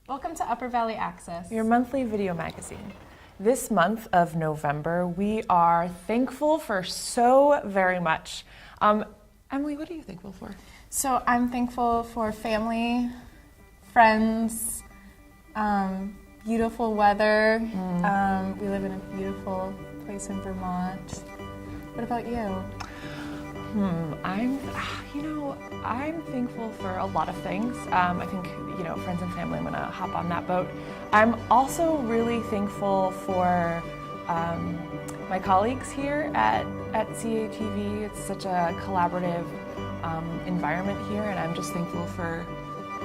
Welcome to Upper Valley Access, your monthly video magazine. This month of November, we are thankful for so very much. Emily, what are you thankful for? So I'm thankful for family, friends, beautiful weather. We live in a beautiful place in Vermont. What about you? I'm thankful for a lot of things. I think, friends and family, I'm gonna hop on that boat. I'm also really thankful for my colleagues here at CATV. It's such a collaborative environment here, and I'm just thankful for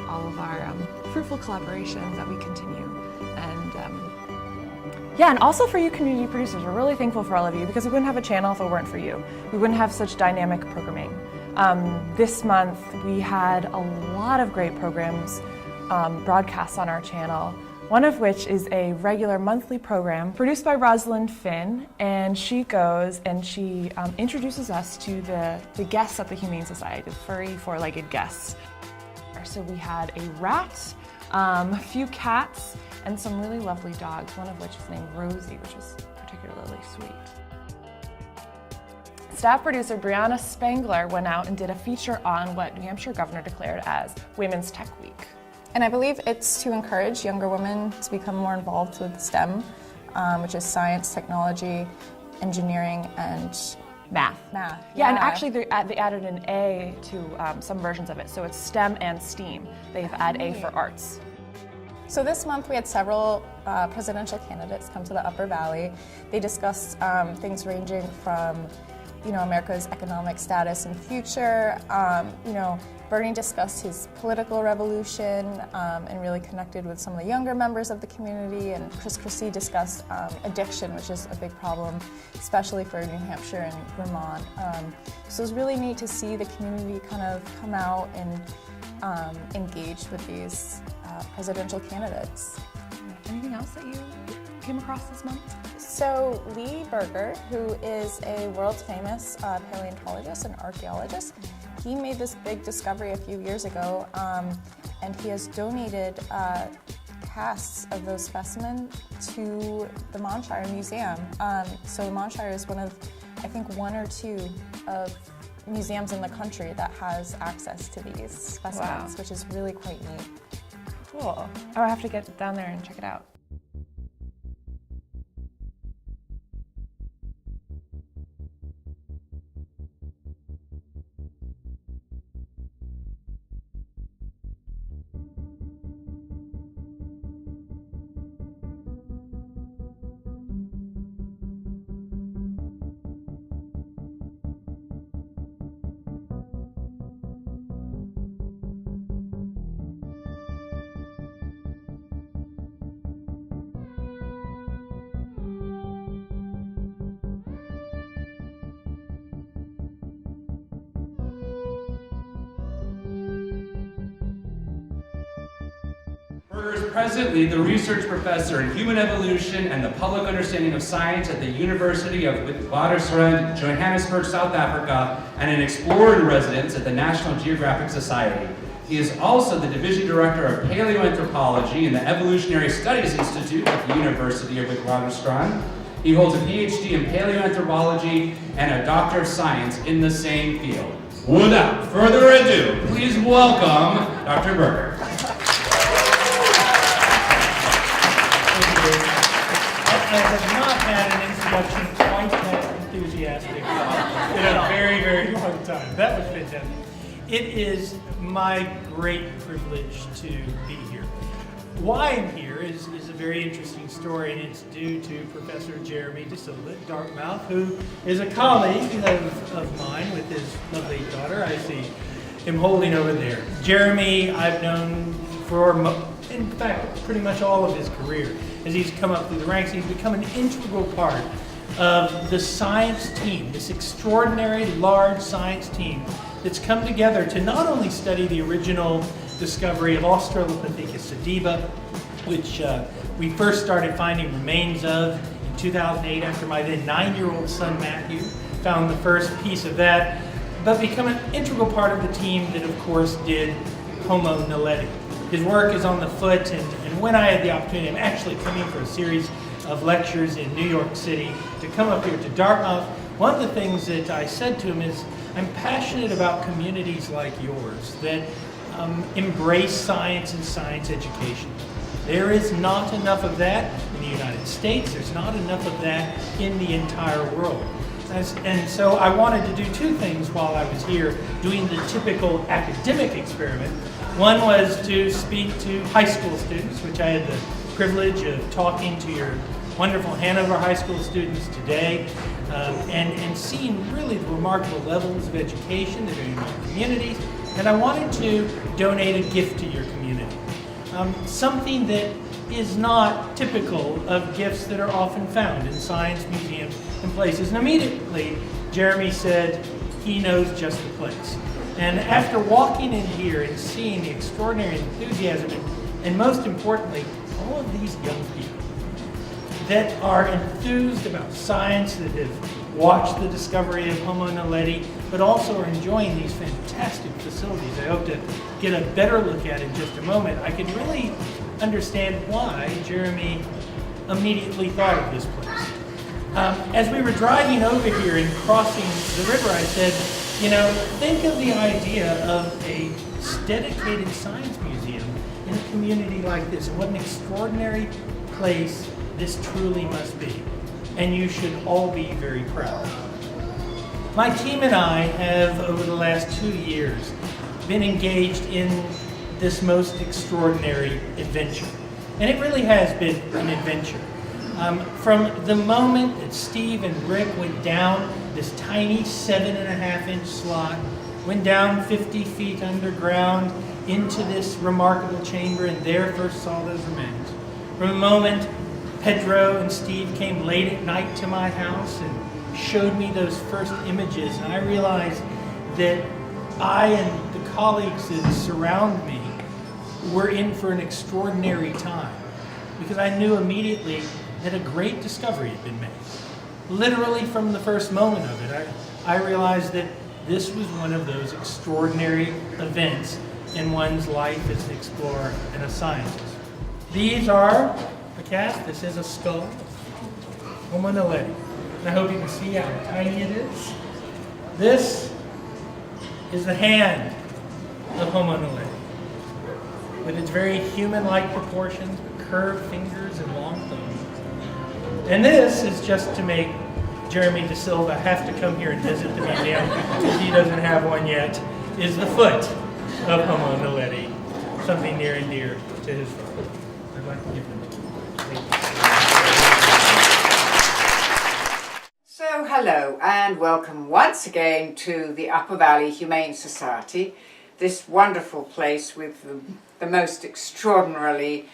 all of our fruitful collaborations that we continue. And also for you community producers. We're really thankful for all of you, because we wouldn't have a channel if it weren't for you. We wouldn't have such dynamic programming. This month we had a lot of great programs broadcast on our channel, one of which is a regular monthly program produced by Rosalind Finn, and she goes and she introduces us to the guests at the Humane Society, the furry four-legged guests. So we had a rat, a few cats, and some really lovely dogs, one of which is named Rosie, which was particularly sweet. Staff producer Brianna Spangler went out and did a feature on what New Hampshire governor declared as Women's Tech Week. And I believe it's to encourage younger women to become more involved with STEM, which is science, technology, engineering, and math. Yeah, and actually they added an A to some versions of it, so it's STEM and STEAM. They've added A for arts. So this month we had several presidential candidates come to the Upper Valley. They discussed things ranging from, America's economic status and future. Bernie discussed his political revolution and really connected with some of the younger members of the community. And Chris Christie discussed addiction, which is a big problem, especially for New Hampshire and Vermont. So it was really neat to see the community kind of come out and engage with these presidential candidates. Anything else that you came across this month? So Lee Berger, who is a world-famous paleontologist and archaeologist, he made this big discovery a few years ago, and he has donated casts of those specimens to the Monshire Museum. So the Monshire is one of, I think, one or two of museums in the country that has access to these specimens, which is really quite neat. Cool. I'll have to get down there and check it out. Berger is presently the research professor in human evolution and the public understanding of science at the University of Witwatersrand, Johannesburg, South Africa, and an explorer in residence at the National Geographic Society. He is also the division director of paleoanthropology in the Evolutionary Studies Institute at the University of Witwatersrand. He holds a PhD in paleoanthropology and a Doctor of Science in the same field. Without further ado, please welcome Dr. Berger. I have not had an introduction quite that enthusiastic in a very, very long time. That was fantastic. It is my great privilege to be here. Why I'm here is a very interesting story, and it's due to Professor Jeremy DeSilva at Dartmouth, who is a colleague of mine with his lovely daughter. I see him holding over there. Jeremy I've known for, in fact, pretty much all of his career. As he's come up through the ranks, he's become an integral part of the science team, this extraordinary large science team that's come together to not only study the original discovery of Australopithecus sediba, which we first started finding remains of in 2008 after my then 9-year-old son Matthew found the first piece of that, but become an integral part of the team that of course did Homo naledi. His work is on the foot, and when I had the opportunity, I'm actually coming for a series of lectures in New York City to come up here to Dartmouth. One of the things that I said to him is, I'm passionate about communities like yours that embrace science and science education. There is not enough of that in the United States. There's not enough of that in the entire world. And so I wanted to do two things while I was here doing the typical academic experiment. One was to speak to high school students, which I had the privilege of talking to your wonderful Hanover High School students today, and seeing really the remarkable levels of education that are in your communities. And I wanted to donate a gift to your community. Something that is not typical of gifts that are often found in science museums and places. And immediately, Jeremy said he knows just the place. And after walking in here and seeing the extraordinary enthusiasm and most importantly, all of these young people that are enthused about science, that have watched the discovery of Homo naledi, but also are enjoying these fantastic facilities I hope to get a better look at in just a moment, I could really understand why Jeremy immediately thought of this place. As we were driving over here and crossing the river, I said, you know, think of the idea of a dedicated science museum in a community like this, and what an extraordinary place this truly must be. And you should all be very proud. My team and I have, over the last 2 years, been engaged in this most extraordinary adventure. And it really has been an adventure. From the moment that Steve and Rick went down this tiny 7.5-inch slot, went down 50 feet underground into this remarkable chamber and there first saw those remains. From the moment Pedro and Steve came late at night to my house and showed me those first images, and I realized that I and the colleagues that surround me were in for an extraordinary time, because I knew immediately that a great discovery had been made. Literally from the first moment of it, I realized that this was one of those extraordinary events in one's life as an explorer and a scientist. These are the cast. This is a skull of Homo naledi. And I hope you can see how tiny it is. This is the hand of Homo naledi, with its very human-like proportions, with curved fingers and long thumbs. And this is just to make Jeremy De Silva have to come here and visit the museum, because he doesn't have one yet, is the foot of Homo naledi, something near and dear to his heart. I'd like to give him a So hello and welcome once again to the Upper Valley Humane Society, this wonderful place with the most extraordinarily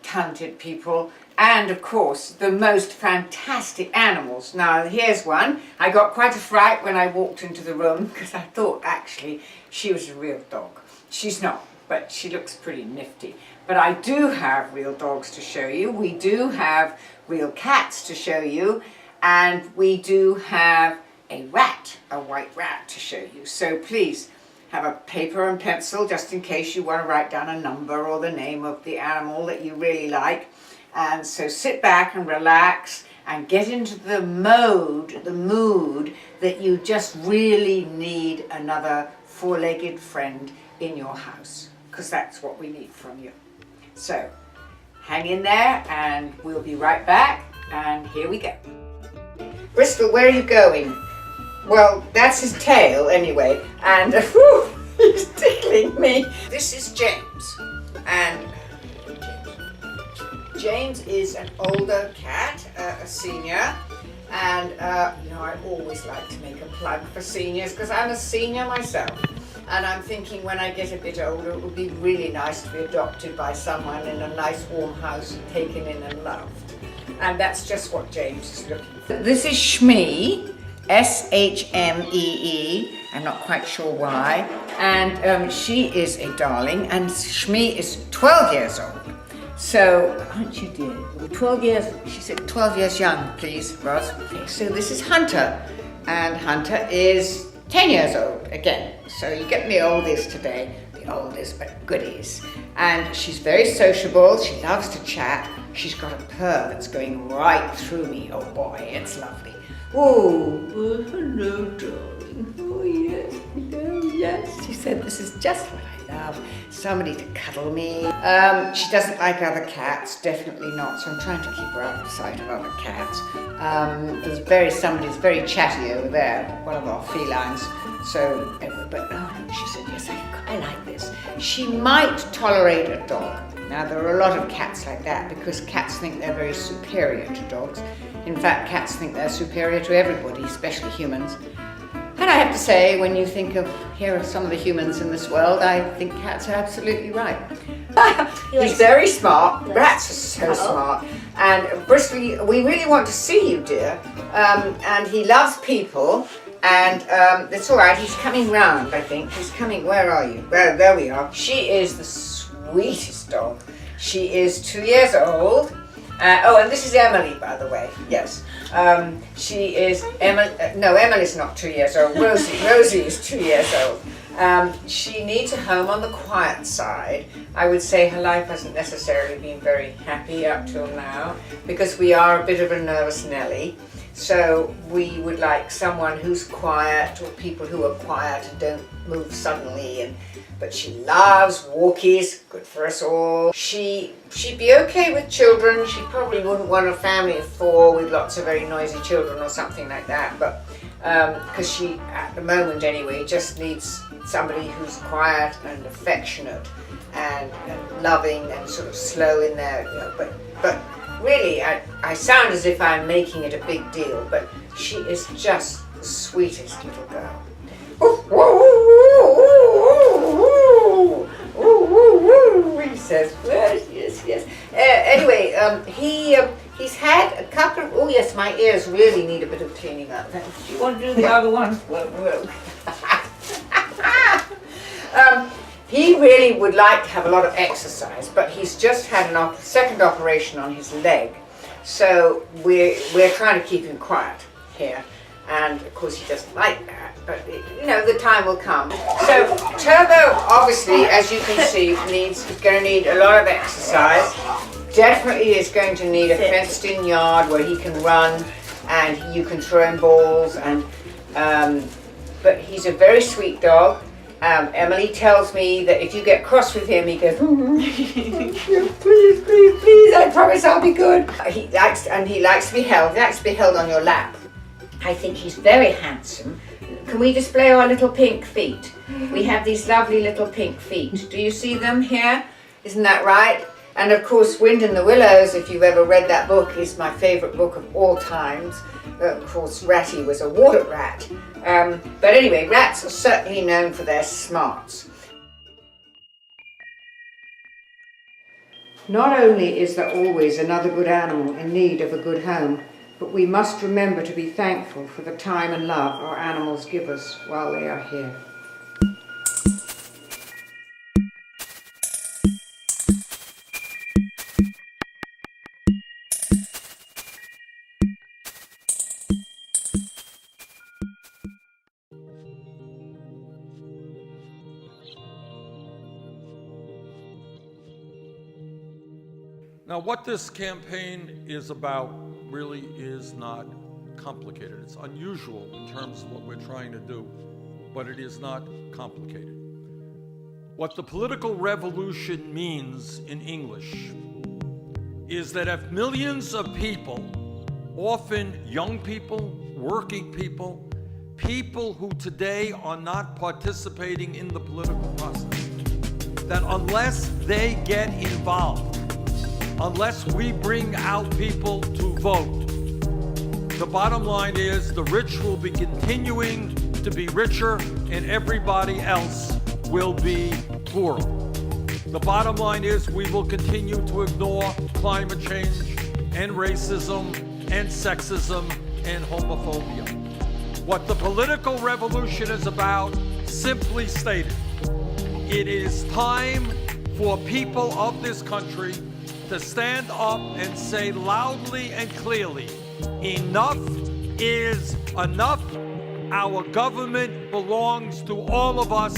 talented people, and of course the most fantastic animals. Now here's one. I got quite a fright when I walked into the room because I thought actually she was a real dog. She's not, but she looks pretty nifty. But I do have real dogs to show you. We do have real cats to show you, and we do have a rat, a white rat to show you. So please have a paper and pencil just in case you want to write down a number or the name of the animal that you really like. And so sit back and relax and get into the mood that you just really need another four-legged friend in your house, because that's what we need from you. So hang in there and we'll be right back, and here we go. Bristol, where are you going? Well, that's his tail anyway, and whew, he's tickling me. This is James, and James is an older cat, a senior, and you know, I always like to make a plug for seniors because I'm a senior myself, and I'm thinking when I get a bit older it would be really nice to be adopted by someone in a nice warm house and taken in and loved, and that's just what James is looking for. This is Shmee, S-H-M-E-E, I'm not quite sure why, and she is a darling, and Shmee is 12 years old. So, aren't you dear? 12 years, she said 12 years young, please, Roz. Okay, so this is Hunter, and Hunter is 10 years old, again. So you get me oldies today. The the oldest, but goodies. And she's very sociable, she loves to chat. She's got a purr that's going right through me. Oh boy, it's lovely. Oh, hello, darling. Oh, yes, hello, yes. She said, this is just what I love. Somebody to cuddle me. She doesn't like other cats, definitely not. So I'm trying to keep her out of sight of other cats. Somebody's very chatty over there, one of our felines. So, but she said, yes, I like this. She might tolerate a dog. Now, there are a lot of cats like that because cats think they're very superior to dogs. In fact, cats think they're superior to everybody, especially humans. And I have to say, when you think of, here are some of the humans in this world, I think cats are absolutely right. He's very smart. Rats are so smart. And Bristol, we really want to see you, dear. And he loves people. And it's all right, he's coming round, I think. He's coming, where are you? Well, there we are. She is the sweetest dog. She is 2 years old. And this is Emily, by the way, yes. She is, Emily's not 2 years old. Rosie is 2 years old. She needs a home on the quiet side. I would say her life hasn't necessarily been very happy up till now because we are a bit of a nervous Nelly. So we would like someone who's quiet or people who are quiet and don't move suddenly. But she loves walkies, good for us all. She'd be okay with children. She probably wouldn't want a family of 4 with lots of very noisy children or something like that. But because she, at the moment anyway, just needs somebody who's quiet and affectionate and loving and sort of slow in there. You know, but really, I sound as if I'm making it a big deal, but she is just the sweetest little girl. He says, yes. Anyway, he's had a couple of, oh yes, my ears really need a bit of cleaning up. Do you want to do the other one? He really would like to have a lot of exercise, but he's just had a second operation on his leg. So we're trying to keep him quiet here. And of course he doesn't like that, but you know, the time will come. So Turbo, obviously, as you can see, is going to need a lot of exercise. Definitely is going to need a fenced-in yard where he can run and you can throw him balls. But he's a very sweet dog. Emily tells me that if you get cross with him, he goes, please, I promise I'll be good. He likes to be held. He likes to be held on your lap. I think he's very handsome. Can we display our little pink feet? We have these lovely little pink feet. Do you see them here? Isn't that right? And of course, Wind in the Willows, if you've ever read that book, is my favourite book of all times. Of course, Ratty was a water rat. But anyway, rats are certainly known for their smarts. Not only is there always another good animal in need of a good home, but we must remember to be thankful for the time and love our animals give us while they are here. Now, what this campaign is about really is not complicated. It's unusual in terms of what we're trying to do, but it is not complicated. What the political revolution means in English is that if millions of people, often young people, working people, people who today are not participating in the political process, that unless they get involved, unless we bring out people to vote, the bottom line is the rich will be continuing to be richer and everybody else will be poorer. The bottom line is we will continue to ignore climate change and racism and sexism and homophobia. What the political revolution is about, simply stated, it is time for people of this country to stand up and say loudly and clearly, enough is enough. Our government belongs to all of us,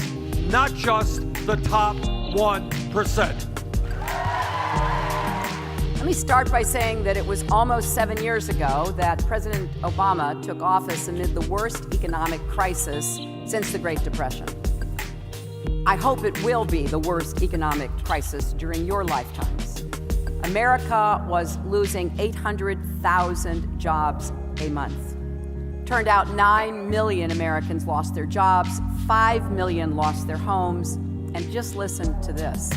not just the top 1%. Let me start by saying that it was almost 7 years ago that President Obama took office amid the worst economic crisis since the Great Depression. I hope it will be the worst economic crisis during your lifetimes. America was losing 800,000 jobs a month. Turned out 9 million Americans lost their jobs, 5 million lost their homes, and just listen to this.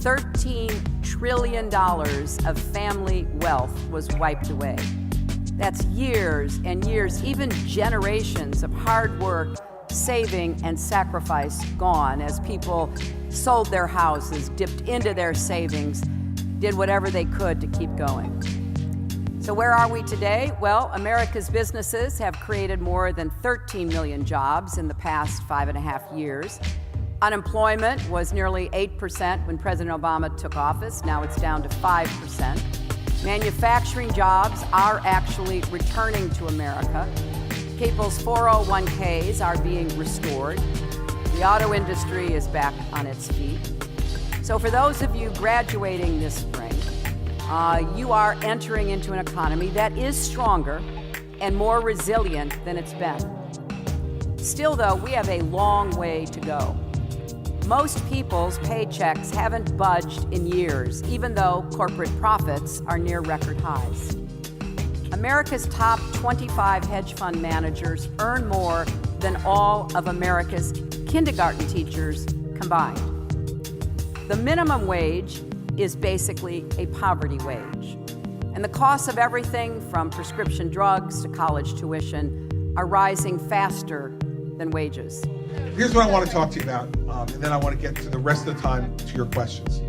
$13 trillion of family wealth was wiped away. That's years and years, even generations of hard work, saving, and sacrifice gone as people sold their houses, dipped into their savings, did whatever they could to keep going. So where are we today? Well, America's businesses have created more than 13 million jobs in the past 5.5 years. Unemployment was nearly 8% when President Obama took office. Now it's down to 5%. Manufacturing jobs are actually returning to America. People's 401ks are being restored. The auto industry is back on its feet. So for those of you graduating this spring, you are entering into an economy that is stronger and more resilient than it's been. Still, though, we have a long way to go. Most people's paychecks haven't budged in years, even though corporate profits are near record highs. America's top 25 hedge fund managers earn more than all of America's kindergarten teachers combined. The minimum wage is basically a poverty wage. And the costs of everything from prescription drugs to college tuition are rising faster than wages. Here's what I want to talk to you about, and then I want to get to the rest of the time to your questions.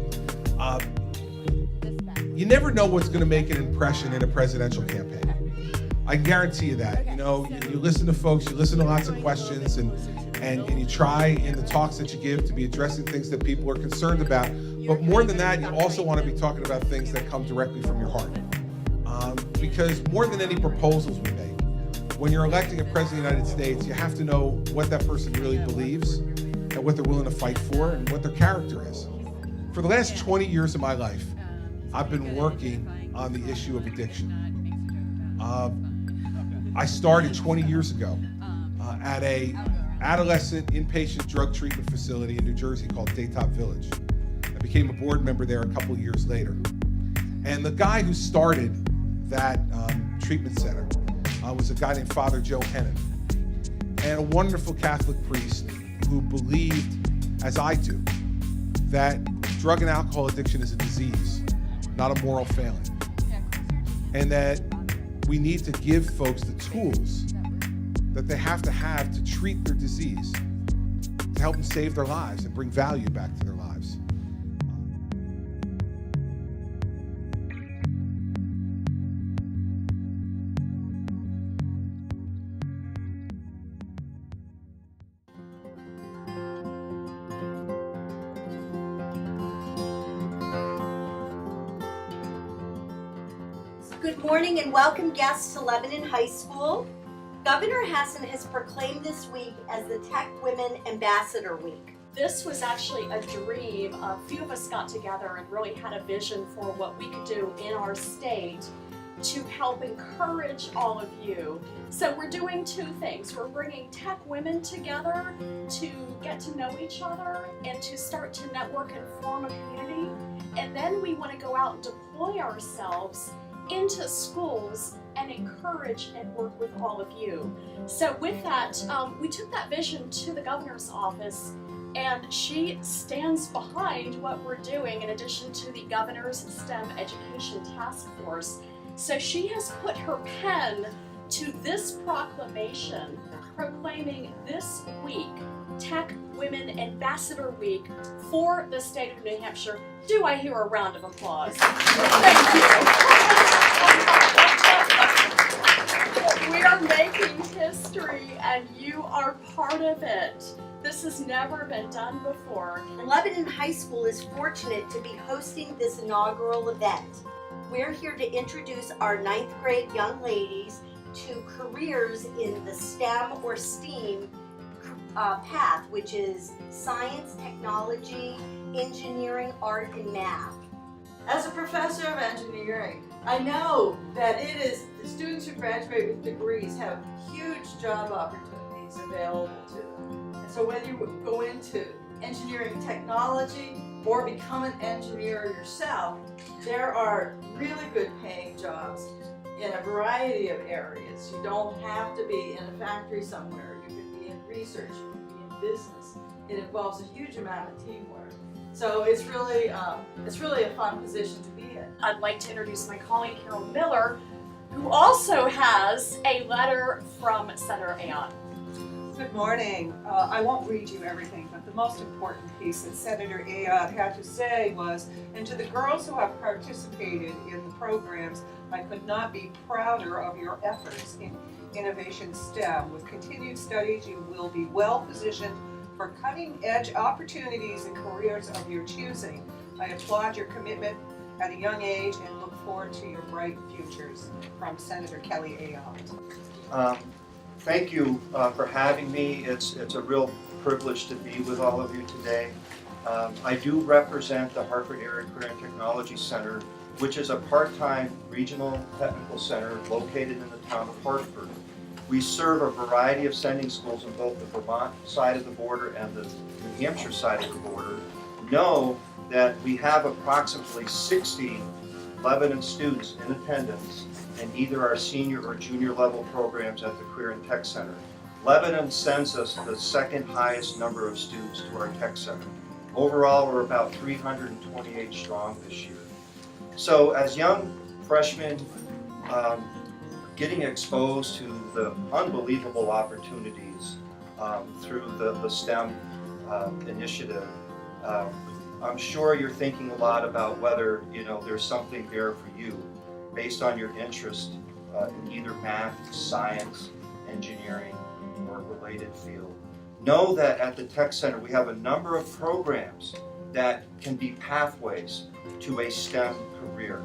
You never know what's going to make an impression in a presidential campaign. I can guarantee you that. You know, you listen to folks, you listen to lots of questions, and you try in the talks that you give to be addressing things that people are concerned about. But more than that, you also want to be talking about things that come directly from your heart. Because more than any proposals we make, when you're electing a president of the United States, you have to know what that person really believes and what they're willing to fight for and what their character is. For the last 20 years of my life, I've been working on the issue of addiction. I started 20 years ago at a adolescent inpatient drug treatment facility in New Jersey called Daytop Village. I became a board member there a couple of years later. And the guy who started that treatment center was a guy named Father Joe Hennon, and a wonderful Catholic priest who believed, as I do, that drug and alcohol addiction is a disease, not a moral failing. And that we need to give folks the tools that they have to treat their disease, to help them save their lives and bring value back to their lives. Good morning and welcome guests to Lebanon High School. Governor Hassan has proclaimed this week as the Tech Women Ambassador Week. This was actually a dream. A few of us got together and really had a vision for what we could do in our state to help encourage all of you. So we're doing two things. We're bringing tech women together to get to know each other and to start to network and form a community. And then we want to go out and deploy ourselves into schools and encourage and work with all of you. So with that, we took that vision to the governor's office, and she stands behind what we're doing in addition to the governor's STEM education task force. So she has put her pen to this proclamation proclaiming this week Tech Women Ambassador Week for the state of New Hampshire. Do I hear a round of applause? Thank you. We are making history and you are part of it. This has never been done before. Lebanon High School is fortunate to be hosting this inaugural event. We're here to introduce our 9th grade young ladies to careers in the STEM or STEAM path, which is science, technology, engineering, art, and math. As a professor of engineering, I know that the students who graduate with degrees have huge job opportunities available to them. And so whether you go into engineering technology or become an engineer yourself, there are really good paying jobs in a variety of areas. You don't have to be in a factory somewhere. You could be in research, you could be in business. It involves a huge amount of teamwork. So it's really a fun position to be in. I'd like to introduce my colleague Carol Miller, who also has a letter from Senator Ayotte. Good morning. I won't read you everything, but the most important piece that Senator Ayotte had to say was, and to the girls who have participated in the programs, I could not be prouder of your efforts in Innovation STEM. With continued studies, you will be well positioned for cutting-edge opportunities and careers of your choosing. I applaud your commitment at a young age and look forward to your bright futures. From Senator Kelly Ayotte. Thank you for having me. It's a real privilege to be with all of you today. I do represent the Hartford Area Career and Technology Center, which is a part-time regional technical center located in the town of Hartford. We serve a variety of sending schools on both the Vermont side of the border and the New Hampshire side of the border. Know that we have approximately 60 Lebanon students in attendance in either our senior or junior level programs at the Career and Tech Center. Lebanon sends us the second highest number of students to our tech center. Overall, we're about 328 strong this year. So as young freshmen, getting exposed to the unbelievable opportunities through the STEM initiative, I'm sure you're thinking a lot about whether there's something there for you based on your interest in either math, science, engineering, or related field. Know that at the Tech Center we have a number of programs that can be pathways to a STEM career.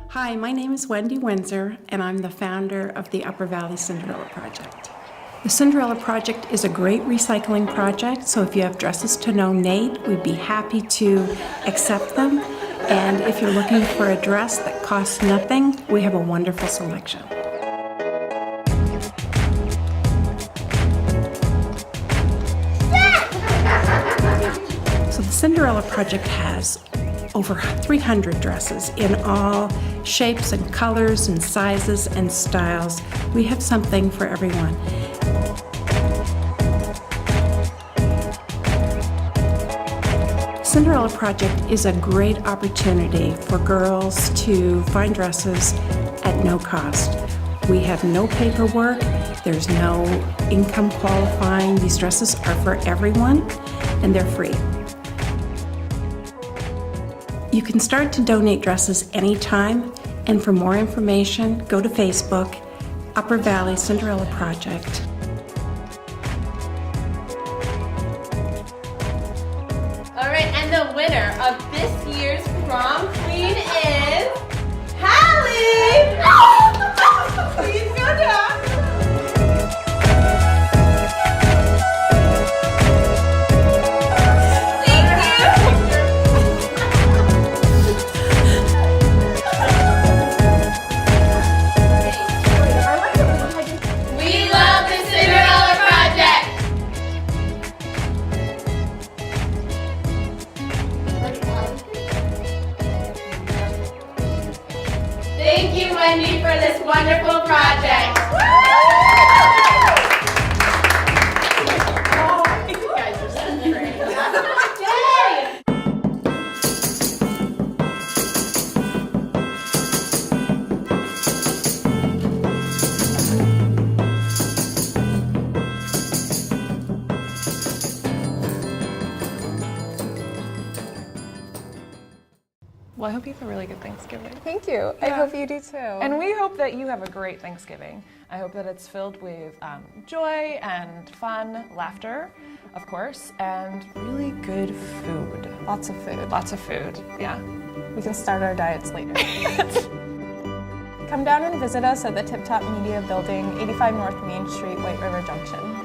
Hi, my name is Wendy Windsor, and I'm the founder of the Upper Valley Cinderella Project. The Cinderella Project is a great recycling project, so if you have dresses to donate, we'd be happy to accept them. And if you're looking for a dress that costs nothing, we have a wonderful selection. So the Cinderella Project has over 300 dresses in all shapes and colors and sizes and styles. We have something for everyone. Cinderella Project is a great opportunity for girls to find dresses at no cost. We have no paperwork, there's no income qualifying. These dresses are for everyone and they're free. You can start to donate dresses anytime, and for more information, go to Facebook, Upper Valley Cinderella Project. All right, and the winner of this year's prom queen is Hallie! Please go down. Thank you, Wendy, for this wonderful project. Oh, you guys are so great. Yay! Well, I hope you have a really good Thanksgiving. Thank you. I hope you do too. And we hope that you have a great Thanksgiving. I hope that it's filled with joy and fun, laughter, of course, and really good food. Lots of food. Lots of food, yeah. We can start our diets later. Come down and visit us at the Tip Top Media Building, 85 North Main Street, White River Junction.